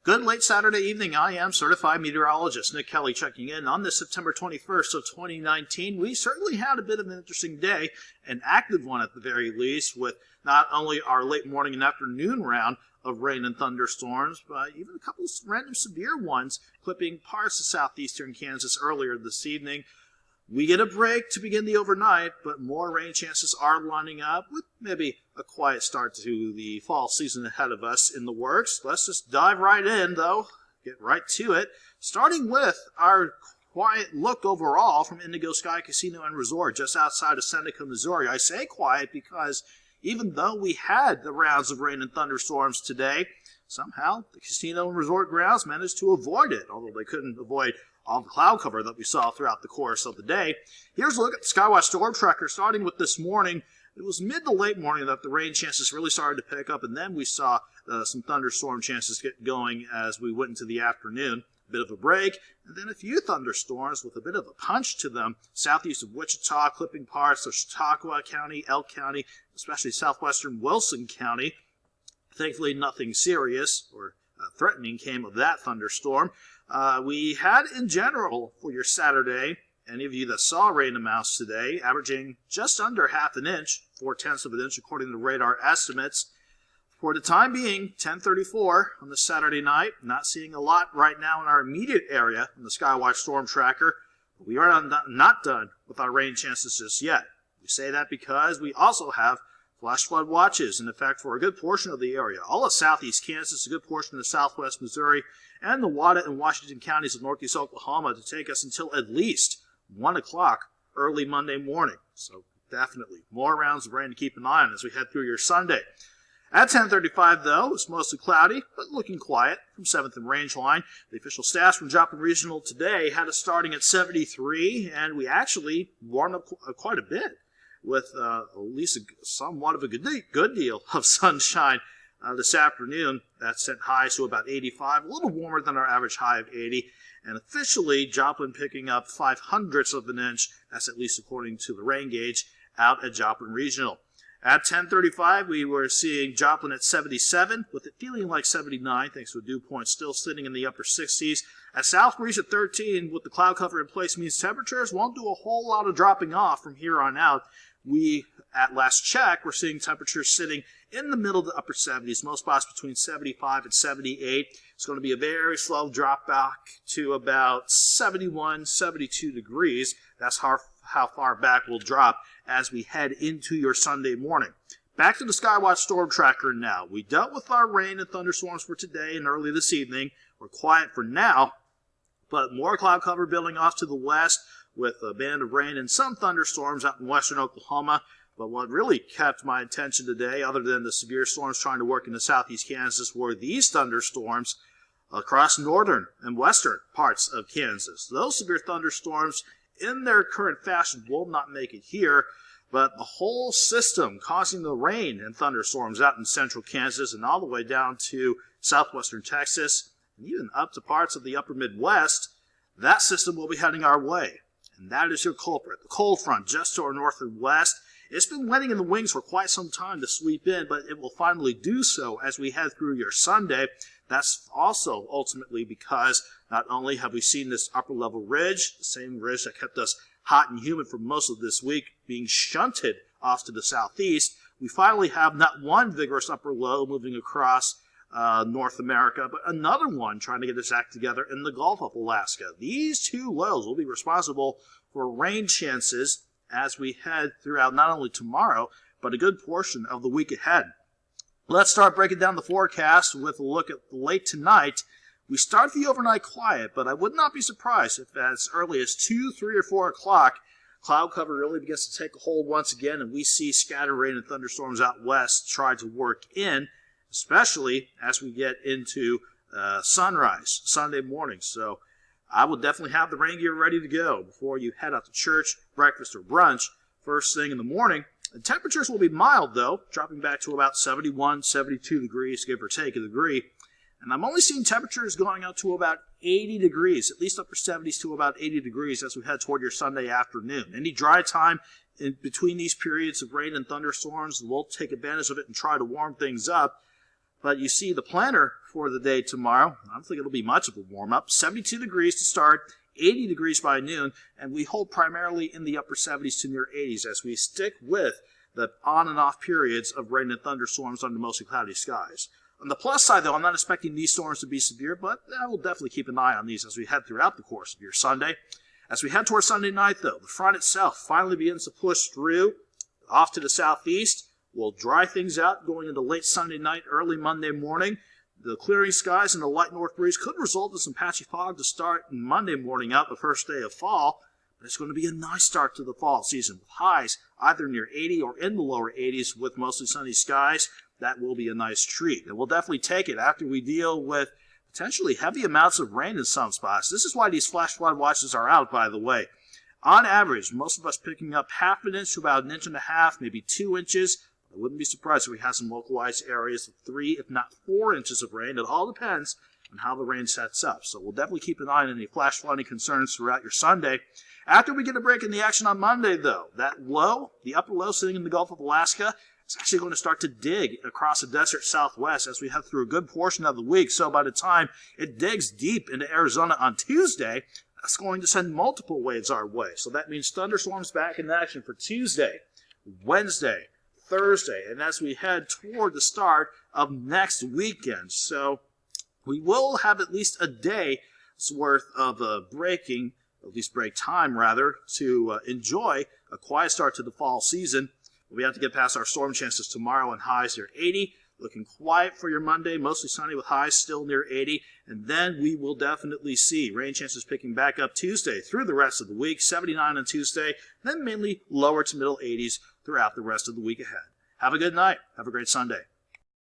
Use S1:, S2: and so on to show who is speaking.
S1: Good late Saturday evening. I am certified meteorologist Nick Kelly checking in on this September 21st of 2019. We certainly had a bit of an interesting day, an active one at the very least, with not only our late morning and afternoon round of rain and thunderstorms, but even a couple of random severe ones clipping parts of southeastern Kansas earlier this evening. We get a break to begin the overnight, but more rain chances are lining up with maybe a quiet start to the fall season ahead of us in the works. Let's just dive right in, though. Get right to it. Starting with our quiet look overall from Indigo Sky Casino and Resort just outside of Seneca, Missouri. I say quiet because even though we had the rounds of rain and thunderstorms today, somehow the casino and resort grounds managed to avoid it, although they couldn't avoid all the cloud cover that we saw throughout the course of the day. Here's a look at the Skywatch Storm Tracker, starting with this morning. It was mid to late morning that the rain chances really started to pick up, and then we saw some thunderstorm chances get going as we went into the afternoon. A bit of a break, and then a few thunderstorms with a bit of a punch to them southeast of Wichita, clipping parts of Chautauqua County, Elk County, especially southwestern Wilson County. Thankfully, nothing serious or threatening came of that thunderstorm. We had, in general, for your Saturday, any of you that saw rain amounts today, averaging just under half an inch, 0.4 of an inch, according to radar estimates. For the time being, 10:34 on the Saturday night. Not seeing a lot right now in our immediate area in the Skywatch Storm Tracker. But we are not done with our rain chances just yet. We say that because we also have flash flood watches in effect for a good portion of the area. All of southeast Kansas, a good portion of southwest Missouri, and the Wada and Washington counties of northeast Oklahoma to take us until at least 1 o'clock early Monday morning. So definitely more rounds of rain to keep an eye on as we head through your Sunday. At 10:35, though, it's mostly cloudy, but looking quiet from 7th and Rangeline. The official stats from Joplin Regional today had us starting at 73, and we actually warmed up quite a bit with at least somewhat of a good deal of sunshine this afternoon. That sent highs to about 85, a little warmer than our average high of 80. And officially, Joplin picking up 0.05 of an inch, that's at least according to the rain gauge, out at Joplin Regional. At 10:35, we were seeing Joplin at 77, with it feeling like 79, thanks to a dew point still sitting in the upper 60s. At South Breeze at 13, with the cloud cover in place, means temperatures won't do a whole lot of dropping off from here on out. We, at last check, we're seeing temperatures sitting in the middle to upper 70s, most spots between 75 and 78. It's going to be a very slow drop back to about 71, 72 degrees. That's how far back we'll drop as we head into your Sunday morning. Back to the Skywatch Storm Tracker now. We dealt with our rain and thunderstorms for today and early this evening. We're quiet for now, but more cloud cover building off to the west with a band of rain and some thunderstorms out in western Oklahoma. But what really kept my attention today, other than the severe storms trying to work into southeast Kansas, were these thunderstorms across northern and western parts of Kansas. Those severe thunderstorms, in their current fashion, will not make it here, but the whole system causing the rain and thunderstorms out in central Kansas and all the way down to southwestern Texas, and even up to parts of the upper Midwest, that system will be heading our way. And that is your culprit, the cold front just to our north and west. It's been waiting in the wings for quite some time to sweep in, but it will finally do so as we head through your Sunday. That's also ultimately because not only have we seen this upper-level ridge, the same ridge that kept us hot and humid for most of this week, being shunted off to the southeast, we finally have not one vigorous upper low moving across North America, but another one trying to get its act together in the Gulf of Alaska. These two lows will be responsible for rain chances as we head throughout not only tomorrow, but a good portion of the week ahead. Let's start breaking down the forecast with a look at late tonight. We start the overnight quiet, but I would not be surprised if as early as 2, 3, or 4 o'clock, cloud cover really begins to take a hold once again, and we see scattered rain and thunderstorms out west try to work in, especially as we get into sunrise Sunday morning. So I will definitely have the rain gear ready to go before you head out to church, breakfast, or brunch first thing in the morning. The temperatures will be mild, though, dropping back to about 71, 72 degrees, give or take a degree. And I'm only seeing temperatures going out to about 80 degrees, at least upper 70s to about 80 degrees as we head toward your Sunday afternoon. Any dry time in between these periods of rain and thunderstorms, we'll take advantage of it and try to warm things up. But you see the planner for the day tomorrow, I don't think it'll be much of a warm-up. 72 degrees to start, 80 degrees by noon, and we hold primarily in the upper 70s to near 80s as we stick with the on and off periods of rain and thunderstorms under mostly cloudy skies. On the plus side, though, I'm not expecting these storms to be severe, but I will definitely keep an eye on these as we head throughout the course of your Sunday. As we head towards Sunday night, though, the front itself finally begins to push through off to the southeast. We'll dry things out going into late Sunday night, early Monday morning. The clearing skies and the light north breeze could result in some patchy fog to start Monday morning out, the first day of fall. But it's going to be a nice start to the fall season with highs either near 80 or in the lower 80s with mostly sunny skies. That will be a nice treat. And we'll definitely take it after we deal with potentially heavy amounts of rain in some spots. This is why these flash flood watches are out, by the way. On average, most of us picking up half an inch to about an inch and a half, maybe 2 inches. I wouldn't be surprised if we have some localized areas of 3, if not 4 inches of rain. It all depends on how the rain sets up. So we'll definitely keep an eye on any flash flooding concerns throughout your Sunday. After we get a break in the action on Monday, though, that low, the upper low sitting in the Gulf of Alaska, it's actually going to start to dig across the desert southwest as we head through a good portion of the week. So by the time it digs deep into Arizona on Tuesday, that's going to send multiple waves our way. So that means thunderstorms back in action for Tuesday, Wednesday, Thursday, and as we head toward the start of next weekend. So we will have at least a day's worth of breaking, at least break time rather, to enjoy a quiet start to the fall season. We have to get past our storm chances tomorrow and highs near 80. Looking quiet for your Monday, mostly sunny with highs still near 80. And then we will definitely see rain chances picking back up Tuesday through the rest of the week. 79 on Tuesday, then mainly lower to middle 80s throughout the rest of the week ahead. Have a good night. Have a great Sunday.